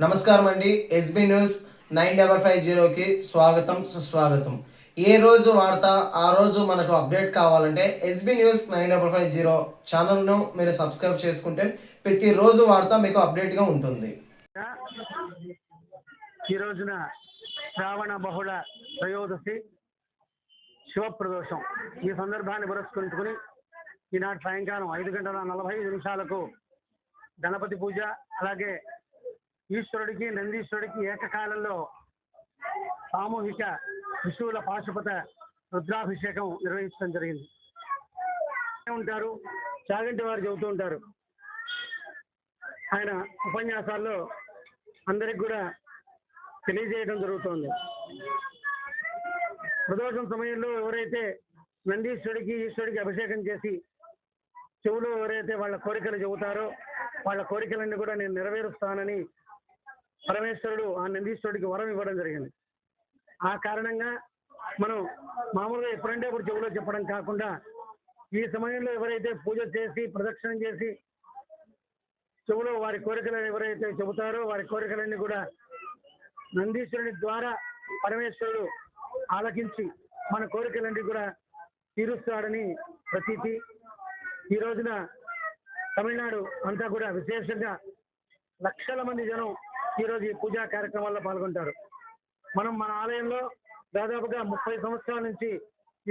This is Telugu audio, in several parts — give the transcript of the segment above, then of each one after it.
నమస్కారం అండి. ఎస్బీ న్యూస్ 9550కి స్వాగతం సుస్వాగతం. ఏ రోజు వార్త ఆ రోజు మనకు అప్డేట్ కావాలంటే ఎస్బీ న్యూస్ 9550 ఛానల్ను మీరు సబ్స్క్రైబ్ చేసుకుంటే ప్రతిరోజు వార్త మీకు అప్డేట్గా ఉంటుంది. ఈ రోజున శ్రావణ బహుళ త్రయోదశి శివప్రదోషం. ఈ సందర్భాన్ని పురస్కరించుకుని ఈనాటి సాయంకాలం 5:45 గణపతి పూజ, అలాగే ఈశ్వరుడికి నందీశ్వరుడికి ఏకకాలంలో సామూహిక విశూల పాశుపత రుద్రాభిషేకం నిర్వహించడం జరిగింది. ఉంటారు చాగంటి వారు చెబుతూ ఉంటారు. ఆయన ఉపన్యాసాల్లో అందరికి కూడా తెలియజేయడం జరుగుతోంది. ప్రదోషం సమయంలో ఎవరైతే నందీశ్వరుడికి ఈశ్వరుడికి అభిషేకం చేసి చెవులో ఎవరైతే వాళ్ళ కోరికలు చెబుతారో వాళ్ళ కోరికలన్నీ కూడా నేను నెరవేరుస్తానని పరమేశ్వరుడు ఆ నందీశ్వరుడికి వరం ఇవ్వడం జరిగింది. ఆ కారణంగా మనం మామూలుగా ఎప్పుడంటే అప్పుడు చెవులో చెప్పడం కాకుండా ఈ సమయంలో ఎవరైతే పూజ చేసి ప్రదక్షిణం చేసి చెవులో వారి కోరికలు ఎవరైతే చెబుతారో వారి కోరికలన్నీ కూడా నందీశ్వరుని ద్వారా పరమేశ్వరుడు ఆలకించి మన కోరికలన్నీ కూడా తీరుస్తాడని ప్రతీతి. ఈ రోజున తమిళనాడు అంతా కూడా విశేషంగా లక్షల మంది జనం ఈరోజు ఈ పూజా కార్యక్రమాల్లో పాల్గొంటారు. మనం మన ఆలయంలో దాదాపుగా 30 సంవత్సరాల నుంచి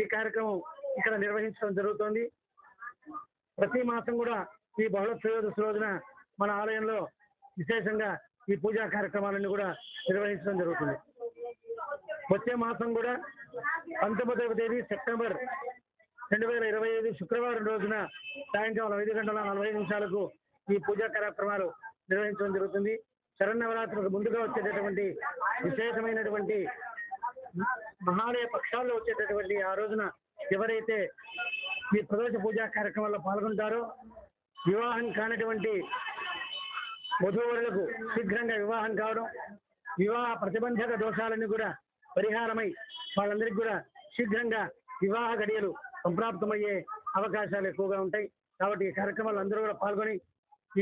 ఈ కార్యక్రమం ఇక్కడ నిర్వహించడం జరుగుతోంది. ప్రతి మాసం కూడా ఈ బహుళ త్రయోదశి రోజున మన ఆలయంలో విశేషంగా ఈ పూజా కార్యక్రమాలన్నీ కూడా నిర్వహించడం జరుగుతుంది. వచ్చే మాసం కూడా 19వ తేదీ సెప్టెంబర్ 2025 శుక్రవారం రోజున సాయంకాలం 5:45 ఈ పూజా కార్యక్రమాలు నిర్వహించడం జరుగుతుంది. శరన్నవరాత్రులకు ముందుగా వచ్చేటటువంటి విశేషమైనటువంటి మహాలయ పక్షాల్లో వచ్చేటటువంటి ఆ రోజున ఎవరైతే ఈ ప్రదోష పూజా కార్యక్రమాల్లో పాల్గొంటారో వివాహం కానటువంటి వధూవరులకు శీఘ్రంగా వివాహం కావడం, వివాహ ప్రతిబంధక దోషాలన్నీ కూడా పరిహారమై వాళ్ళందరికీ కూడా శీఘ్రంగా వివాహ గడియలు సంప్రాప్తమయ్యే అవకాశాలు ఎక్కువగా ఉంటాయి. కాబట్టి ఈ కార్యక్రమాలు అందరూ కూడా పాల్గొని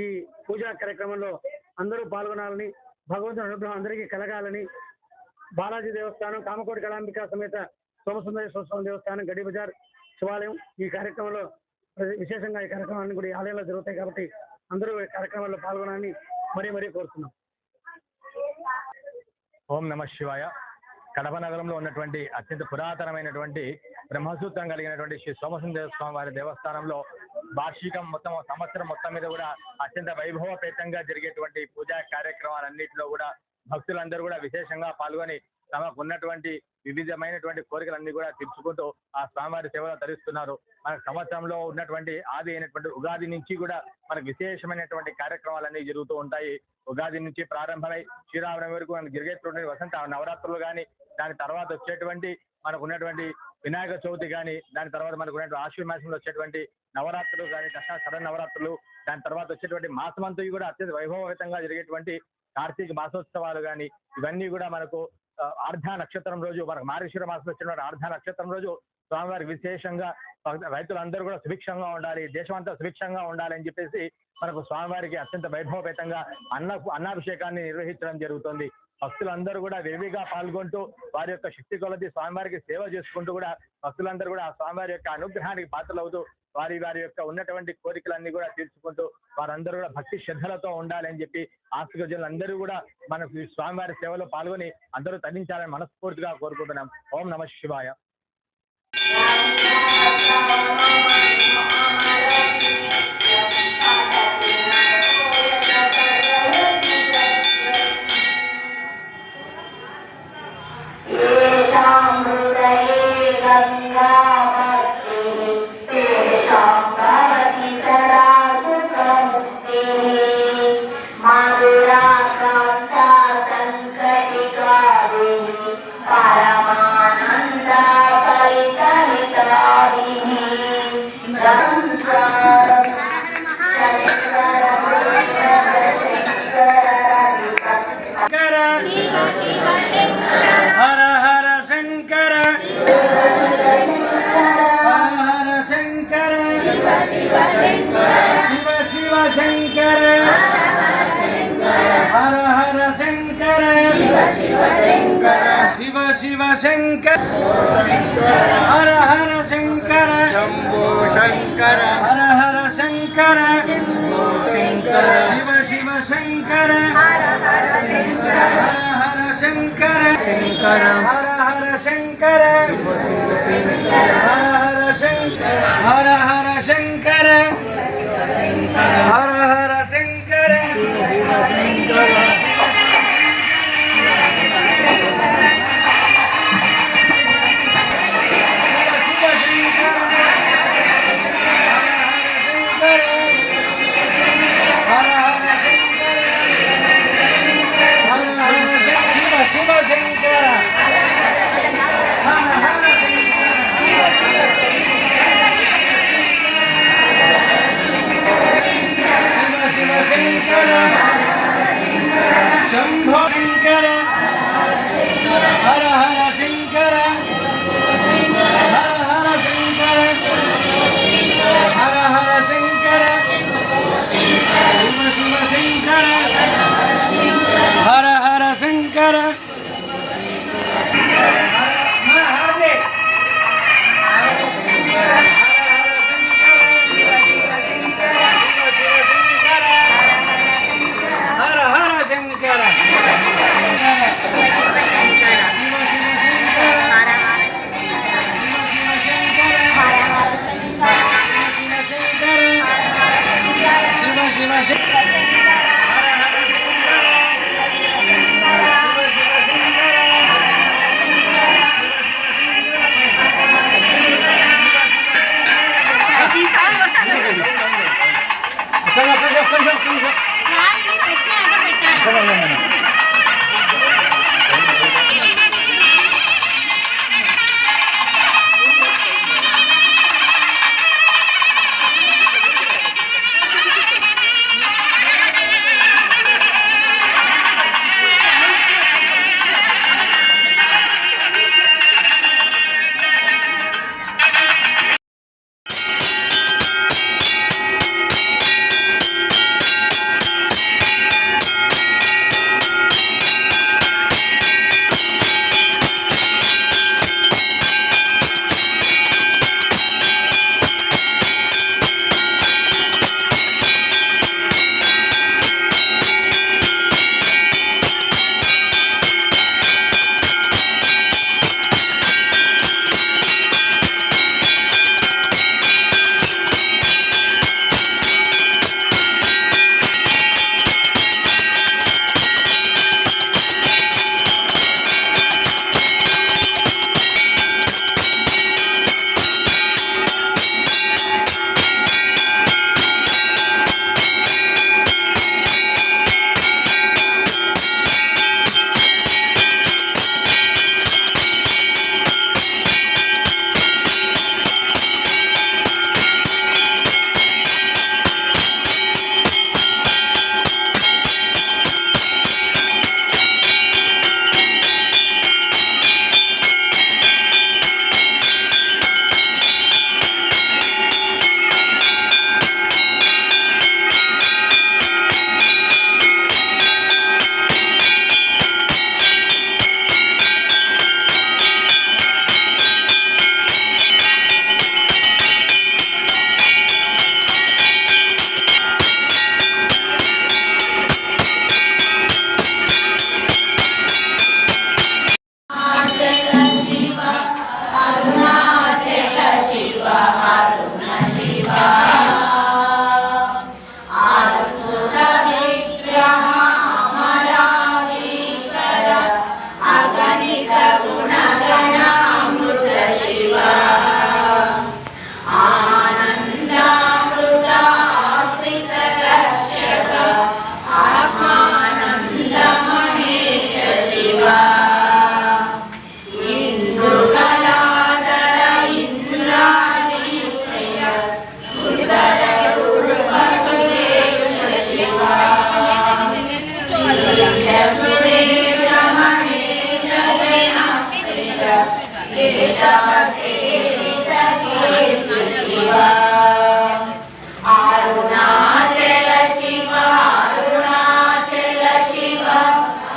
ఈ పూజా కార్యక్రమంలో అందరూ పాల్గొనాలని, భగవంతుని అనుగ్రహం అందరికీ కలగాలని బాలాజీ దేవస్థానం, కామకోటి కళాంబిక సమేత సోమసుందరేశ్వర స్వామి దేవస్థానం, గడి బజార్ శివాలయం ఈ కార్యక్రమంలో విశేషంగా ఈ కార్యక్రమాన్ని కూడా ఈ ఆలయంలో జరుగుతాయి. కాబట్టి అందరూ ఈ కార్యక్రమాల్లో పాల్గొనాలని మరీ కోరుతున్నాం. ఓం నమ శివాయ. కడప నగరంలో ఉన్నటువంటి అత్యంత పురాతనమైనటువంటి బ్రహ్మసూత్రం కలిగినటువంటి శ్రీ సోమసుందర స్వామి వారి దేవస్థానంలో వార్షికం సంవత్సరం మొత్తం మీద కూడా అత్యంత వైభవపేతంగా జరిగేటువంటి పూజా కార్యక్రమాలన్నింటిలో కూడా భక్తులందరూ కూడా విశేషంగా పాల్గొని తమకు ఉన్నటువంటి వివిధమైనటువంటి కోరికలన్నీ కూడా తీర్చుకుంటూ ఆ స్వామివారి సేవలో తరిస్తున్నారు. మనకు సంవత్సరంలో ఉన్నటువంటి ఆది అయినటువంటి ఉగాది నుంచి కూడా మనకు విశేషమైనటువంటి కార్యక్రమాలన్నీ జరుగుతూ ఉంటాయి. ఉగాది నుంచి ప్రారంభమై శ్రీరామనవమి వరకు మనకు జరిగేటువంటి వసంత నవరాత్రులు కానీ, దాని తర్వాత వచ్చేటువంటి మనకు ఉన్నటువంటి వినాయక చవితి కానీ, దాని తర్వాత మనకు ఉన్నటువంటి ఆశ్వీజ మాసంలో వచ్చేటువంటి నవరాత్రులు కానీ, దసరా శరన్నవరాత్రులు, దాని తర్వాత వచ్చేటువంటి మాసమంతా కూడా అత్యంత వైభవపేతంగా జరిగేటువంటి కార్తీక మాసోత్సవాలు కానీ, ఇవన్నీ కూడా మనకు ఆర్ధ నక్షత్రం రోజు, మనకు మార్గశిర మాసంలో వచ్చినటువంటి ఆర్ధ నక్షత్రం రోజు స్వామివారికి విశేషంగా రైతులందరూ కూడా సుభిక్షంగా ఉండాలి, దేశమంతా సుభిక్షంగా ఉండాలి అని చెప్పేసి మనకు స్వామివారికి అత్యంత వైభవపేతంగా అన్నాభిషేకాన్ని నిర్వహించడం జరుగుతుంది. భక్తులందరూ కూడా విరివిగా పాల్గొంటూ వారి యొక్క శక్తి కొలది స్వామివారికి సేవ చేసుకుంటూ కూడా భక్తులందరూ కూడా ఆ స్వామివారి యొక్క అనుగ్రహానికి పాత్రలవుతూ వారి యొక్క ఉన్నటువంటి కోరికలన్నీ కూడా తీర్చుకుంటూ వారందరూ కూడా భక్తి శ్రద్ధలతో ఉండాలని చెప్పి ఆస్తిక జనులందరూ కూడా మనకు స్వామివారి సేవలో పాల్గొని అందరూ తరించాలని మనస్ఫూర్తిగా కోరుకుంటున్నాం. ఓం నమ శివాయ. హర హర శంకర, హర హర శంకర, శివ శివ శంకర, హర హర शिव शिव शंकर हर हर शंकर शंभो शंकर हर हर शंकर शंभो शंकर शिव शिव शंकर हर हर शंकर शंकर हर हर शंकर हर हर शंकर हर हर शंकर हर हर शंकर शिव शंकर शिव शंकर शंभो शंकर हर हर शंकर हर हर शंकर हर हर शंकर शिव शिव शंकर हर हर शंकर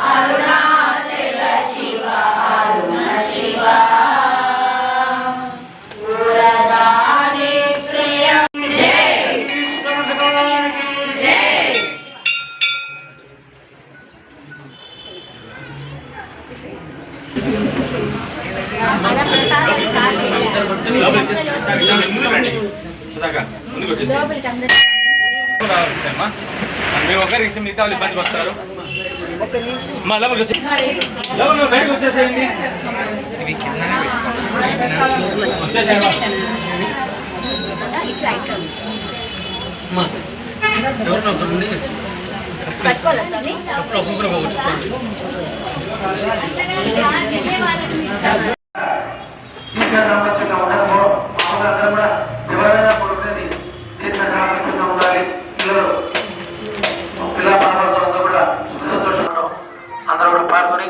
अरुणाचल మేము ఒకరికి మిగతా వాళ్ళు ఇబ్బందికి వస్తారు మళ్ళీ బయటకు వచ్చేసేయండి. ఒక్కొక్కరు పోగొట్టుకోండి. అందరూ కూడా పాల్గొని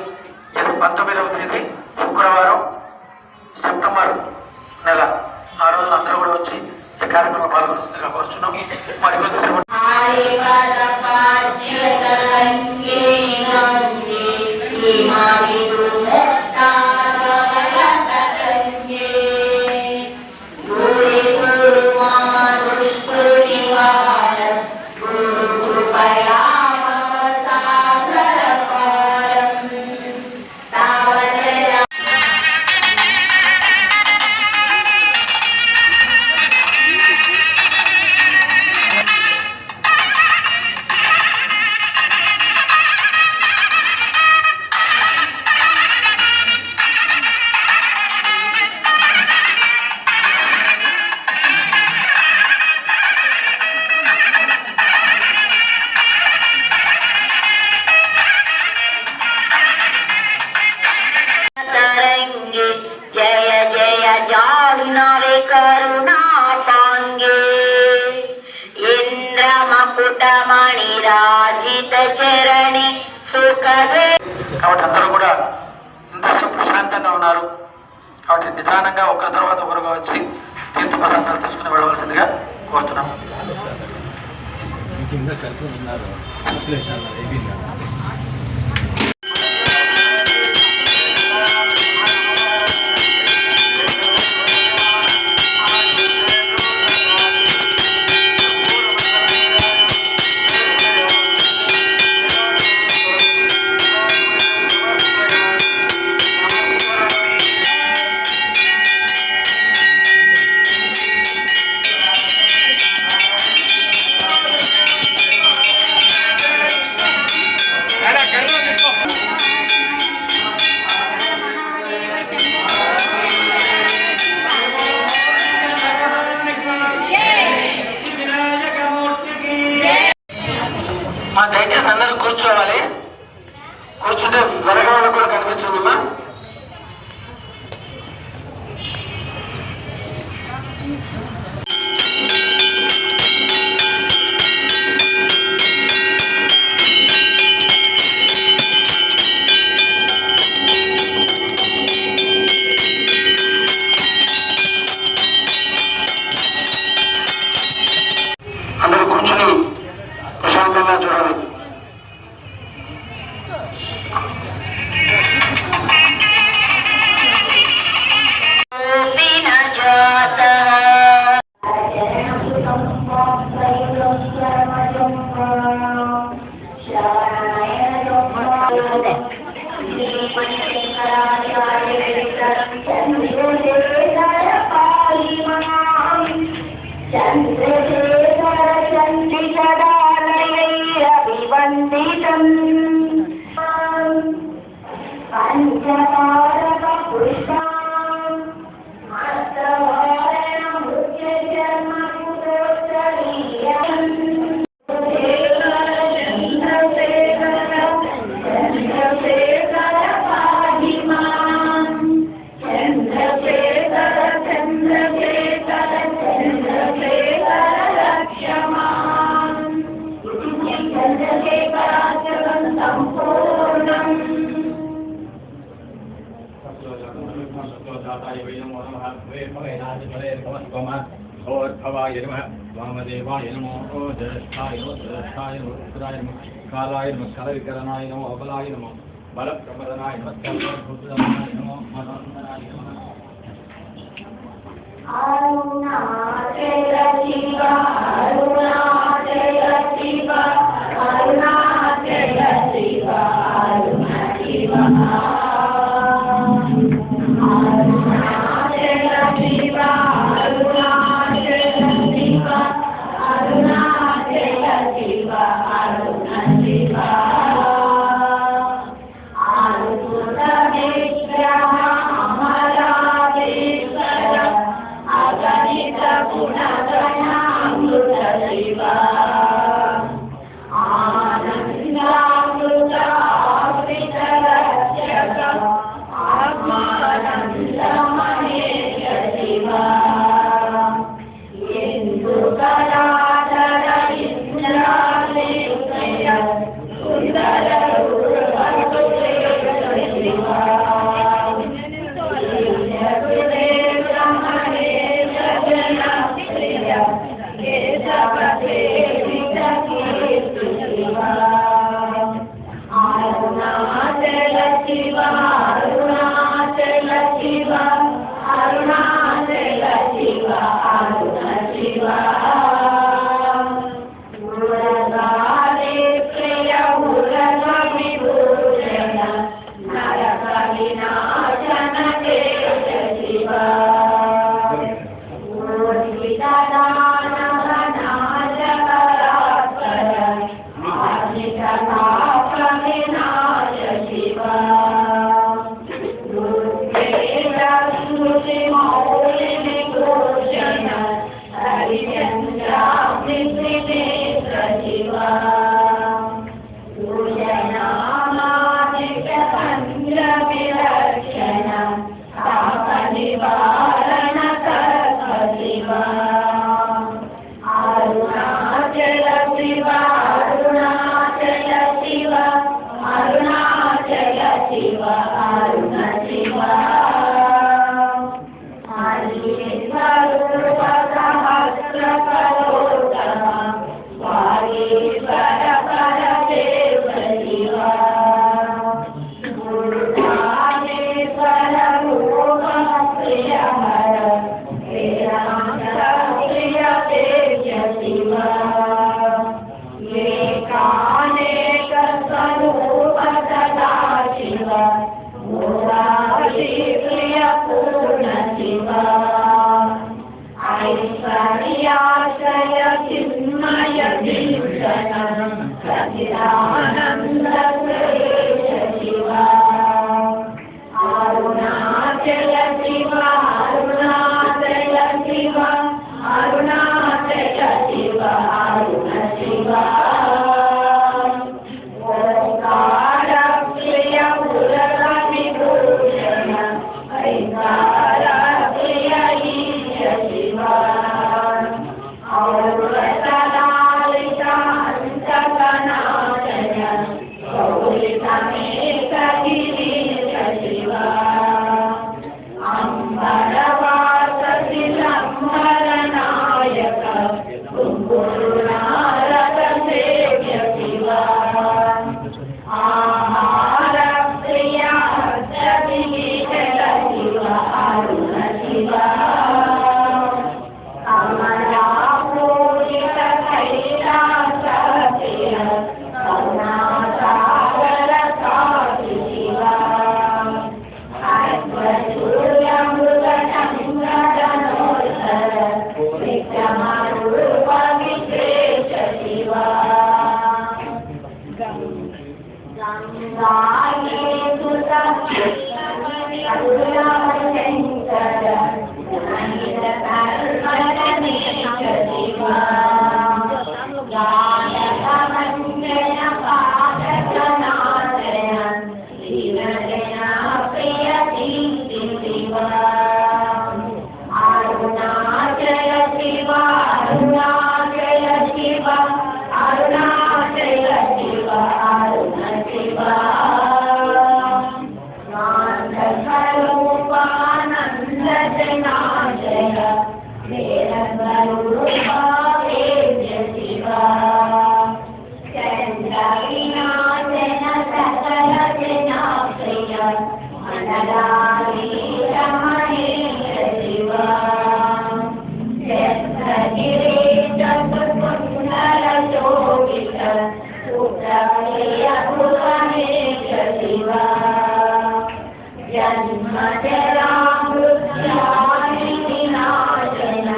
19వ తేదీ శుక్రవారం సెప్టెంబర్ నెల ఆ రోజున అందరూ కూడా వచ్చి ఈ కార్యక్రమం పాల్గొనిస్తుందిగా కోరుచున్నాం. మరి కొద్దిసేపు కాబట్టి అందరూ కూడా ఇంట్రెస్ట్ ప్రశాంతంగా ఉన్నారు. కాబట్టి నిదానంగా ఒకరి తర్వాత ఒకరుగా వచ్చి తీర్థ ప్రసాదాలు తీసుకుని వెళ్ళవలసిందిగా కోరుతున్నాం. మా దయచేసి అందరూ కూర్చోవాలి. కూర్చుంటే వెనక వాళ్ళకు కూడా కనిపిస్తుందమ్మా. అందరూ కూర్చుని ప్రశాంతంగా చూడాలి. ఓర్భవాయ నమః వామదేవాయ నమో జ్యేష్ఠాయ నమో జ్యేష్ఠాయ నమో రుద్రాయ నమో కాలాయ నమో కలవికరణాయ నమో అబలాయ నమో బలప్రమదనాయ నమో సర్వభూతనాయ నమో మనోన్మనాయ నమో అరుణాచల శివ అరుణాచల శివ అరుణాచల శివ అరుణ శివ అరుణాచల శివ నివారణ కర్త శివ అరుణాచల శివ అరుణాచల శివ అరుణాచల శివ అరుణ శివ హరిస్వరూప సహస్ర కరోతమ వాగీశ్వర పరదేవ శివ గురునామేశ్వర రూప ప్రియ హర వేదాంత ప్రియ తేజ శివ ఏకానేక స్వరూప సదా శివ మురారి ప్రియ పూర్ణ శివ ఐశ్వర్యాశ్రయ చిన్మయ చింతన సచిదానంద శ్రేష్ఠ శివ అరుణాచల శివ అరుణాచల శివ అరుణాచల శివ అరుణ శివ ఓంకార ప్రియ పురల విభూషణ ఐంకార ప్రియ ఈశ శివ ఔరసలాలిత అంతకనాశయ గౌరితమేక గిరీశ శివ అంబరవాస శిలంబర నాయక కుంకురునారద సేవ్య శివ ఆహార ప్రియ అర్చవిగీతల శివ అరుణ శివ అమరాపూరిత కైలాస ప్రియ కరుణాసాగర కాశీ శివ ఐశ్వర్యమృత సంగడనోత్తర విక్రమరూప విశ్వేశ శివ గంగాయేతుత అరుణాశంకర అనిల కర్మణేశ శివ గాయకమంజన పాదకనాశయ శ్రీరజన ప్రియ దీప్తి శివ అరుణాచల శివ అరుణాచల శివ అరుణాచల శివ అరుణ శివ స్వరూపానంద జనాశయ వేద స్వరూప వేద్య శివ చంద్ర వినాశన సకల జనా ప్రియ మనలాలి రమణేశ శివ చంద్రగిరీశ సుకుందర శోభిత సుప్రప్రియ భువనేశ శివ జన్మజరామృత్యాది వినాశన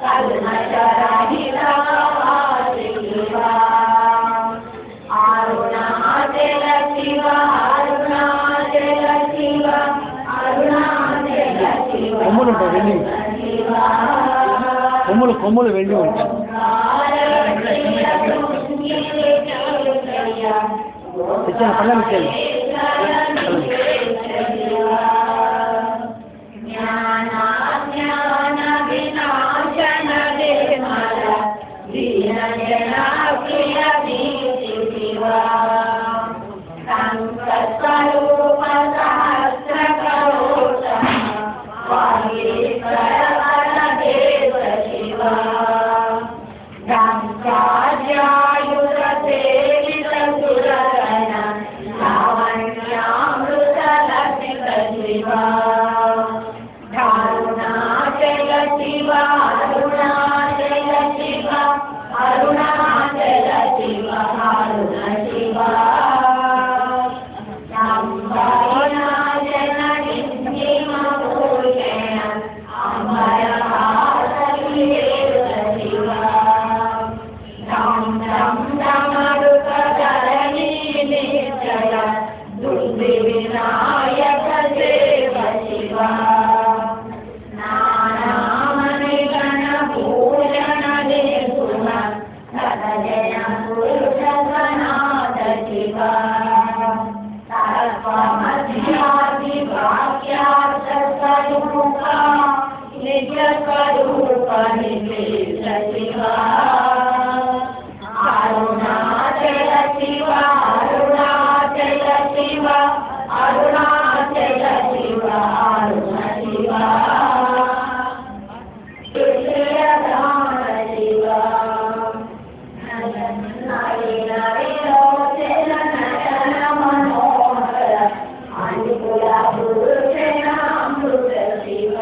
కల్మషరహిత వాసి శివ అరుణాచల శివ అరుణాచల శివ అరుణాచల శివ కొమ్ములు వెండి ఉంటాయి ఇచ్చాను పళ్ళం ఇచ్చాను జ్ఞాన వినాశన నిర్మల దీనజన ప్రియ దీప్తి శివ సంకల్పరూప సహస్ర కరోతమ వాగీశ్వర పరదేవ శివ గంగాజాయుధ సేవిత సురగణ లావణ్యామృత లభిత శివ అరుణాచల శివ అరుణాచల శివ అరుణాచల శివ అరుణ శివ సంభావనాజన నిత్యమూర్తేన అమరహాస శివ ధం ధం ధమరుక ధరణీ నిశ్చయ దుర్ది వినాయక దేవ శివ నానామణి గణ పూజన దేశున సదజన పురుష గణ స్వరూప నిలేశ శివ అరుణాచల శివ అరుణాచల శివ అరుణాచల శివ అరుణ శివ తుల్యదాన శివ నయన విలోచన నయన మనోహర అనుకుల భూషణ అమృత శివ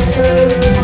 Hare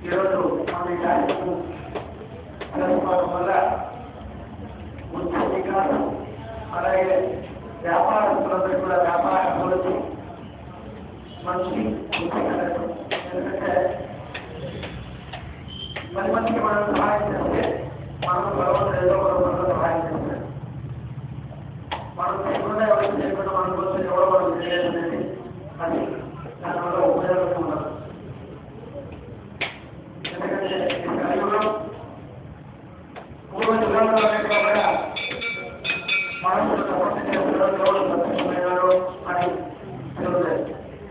ఈరోజు మన కార్యక్రమం జరుపుకోవడం వల్ల ఉద్యోగ వికాసం అలాగే వ్యాపారస్తులందరూ కూడా వ్యాపార అభివృద్ధి మంచి ఎందుకంటే పది మందికి మనం సహాయం చేస్తే మనం భగవంతుడు ఏదో ఒక రూపంలో సహాయం చేస్తాడు. మనం చేయకుండా ఎవరికి చేయకుండా మన కోసం ఎవరో మనం చేయాలనేది అది దానివల్ల ఉపయోగం ఉండదు. ఎందుకంటే ఈ కలియుగంలో పూర్వ యుగాల్లో కూడా మనసులు తపస్సు చేస్తున్నారు, ఎవరు ప్రత్యక్షమైనారు అని తెలుస్తుంది.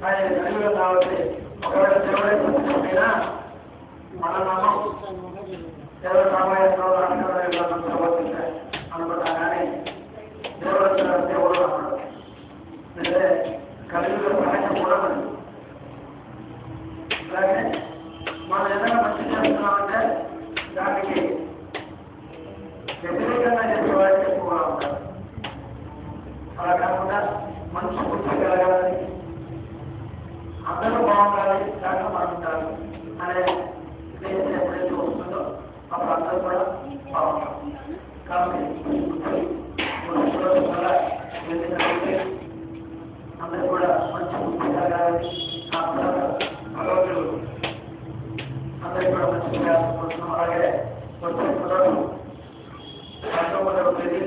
కానీ కలియుగం కాబట్టి ఒకవేళ దేవుడే ప్రత్యక్షమైనా మన నమ్మం దేవుడు రామాయణంలో ప్రవర్తించాయి అనుకుంటా. కానీ దేవుడు వచ్చినంటే ఎవరు అన్నాడు అంటే కలియుగ సహాయం కూడా ఉంది. అలాగే మనం ఏదైనా మంచి చేస్తున్నామంటే దానికి వ్యతిరేకంగా చెప్పేవాడికి ఎక్కువగా ఉంటారు. అలా కాకుండా మంచి బుద్ధి కలగాలని, అందరూ బాగుండాలి, దాంట్లో మనం ఉండాలి అనే ఉద్దేశం ఎప్పుడైతే వస్తుందో అప్పుడు అందరూ కూడా బాగుంటారు. కాబట్టి అందరూ కూడా మంచి బుద్ధి కలగాలని, ఆ భగవంతుడు అందరికీ కూడా మంచి ప్రయాసం కోసం. అలాగే వచ్చే కుదరదు 19వ తేదీ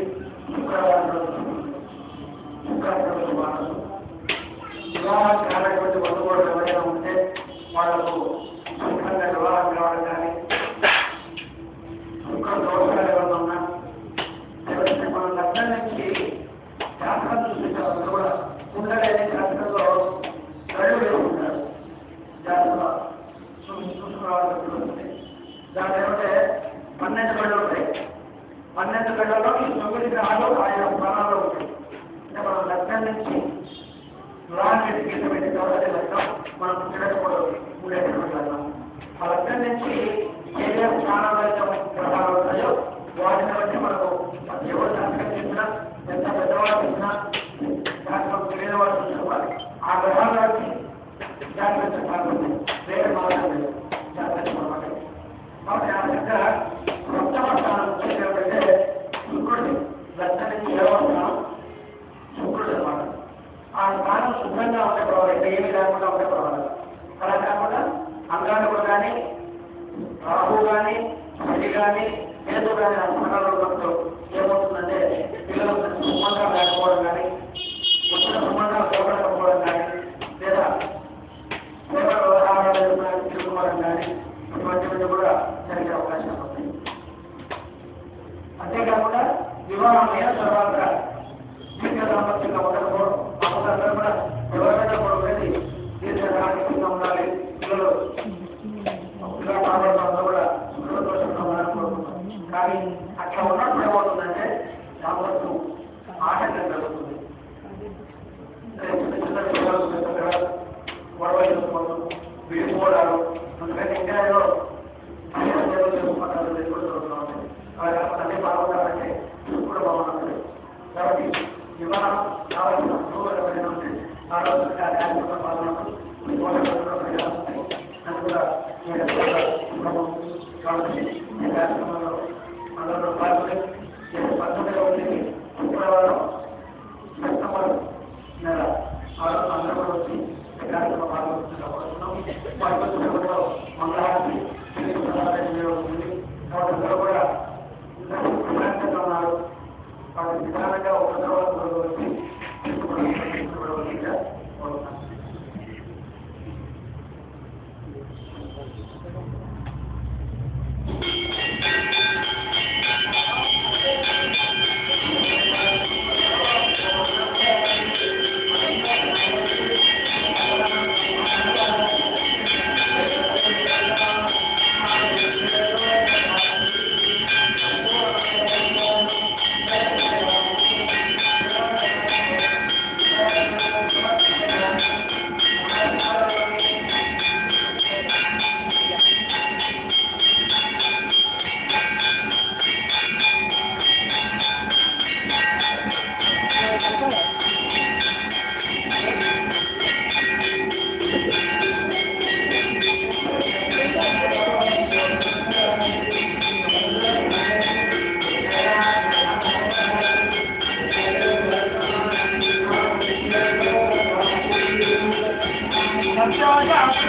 శుక్రవారం రోజు మానసు వివాహం కానటువంటి బంధువులు ఎవరైనా ఉంటే వాళ్లకు సుఖంగా వివాహం వస్తుంది. దాంట్లో ఏమంటే 12 గంటలు ఉంటాయి. 12 గంటల్లో ఈ 9 గ్రహాలు ఆయా స్థానాల్లో ఉంటాయి. అంటే మనం లగ్నం నుంచి గ్రహాన్ని గీత పెట్టిన తర్వాత లగ్నం మనం పుట్టినప్పుడు ఉండేటటువంటి లగ్నం. ఆ లగ్నం నుంచి ఏ స్థానాల్లో అయితే గ్రహాలు ఉంటాయో వాటిని బట్టి మనకు ఎవరు సంస్కృతి ఇచ్చినా ఎంత పెద్దవాళ్ళు ఇచ్చినా దాంట్లో తెలియని వాళ్ళు చూసుకోవాలి. ఆ గ్రహాల బట్టి జాగ్రత్త కాకుండా వేరే మార్గం లేదు. జాగ్రత్త అనమాట. కాబట్టి ఆ దగ్గర సప్తమ స్థానం వచ్చేటంటే శుక్రుడి లగ్నం నుంచి 7వ స్థానం శుక్రుడు అనమాట. ఆ స్థానం శుభ్రంగా ఉంటే పర్వాలేదు, ఏమి లేకుండా ఉంటే పర్వాలేదు. అలా కాకుండా అంగారకుడు కానీ రాహు కానీ శని కానీ కేతు కానీ ఆ స్థానాల్లో ఉన్నప్పుడు ఏమవుతుందంటే పిల్లలకు సంబంధాలు లేకపోవడం కానీ వచ్చిన సంబంధాలు దొరకకపోవడం కానీ లేదా సేవ వ్యవహారాలు తిరుగుకోవడం కానీ ఇటువంటివన్నీ కూడా జరిగే అవకాశాలు ఉంటాయి. అంతేకాకుండా వివాహం అయిన తర్వాత దీర్ఘ దాంపత్యంగా ఉండకపోవడం అమ్మగారు కూడా ఎవరైనా కూడా ఉండేది దీర్ఘకాలికంగా ఉండాలి. పిల్లలు పిల్లల కూడా సంతోషంగా ఉండాలని కోరుకుంటాం. కానీ అట్లా ఉన్నప్పుడు ఏమవుతుందంటే దాంపత్యం ఆటంకం జరుగుతుంది. చిన్న చిన్న పిల్లలు గొడవ చేసుకోవడం, విడిపోవడాలు, అందుకని ఇంకా ఏదో చేసుకుంటారు జరుగుతున్నాయి. అన్నీ బాగుండాలంటే కూడా బాగుంటుంది. కాబట్టి వివాహం కావాల్సిన ఎవరైనా ఉంటే ఆ రోజు కార్యక్రమం పాల్గొన్నప్పుడు అది కూడా కాబట్టి ఈ కార్యక్రమంలో అందరూ పాల్గొని 19వ తేదీ శుక్రవారం సెప్టెంబర్ నెల ఆ రోజు అందరూ కూడా వచ్చి ఈ కార్యక్రమం పాల్గొంటున్నాం. పాల్గొంటున్నప్పుడు మంగళవారం ఉంది. కాబట్టి అందరూ కూడా ప్రశాంతంగా ఉన్నారు. కాబట్టి నిదానంగా ఒక తర్వాత వచ్చి Thank you.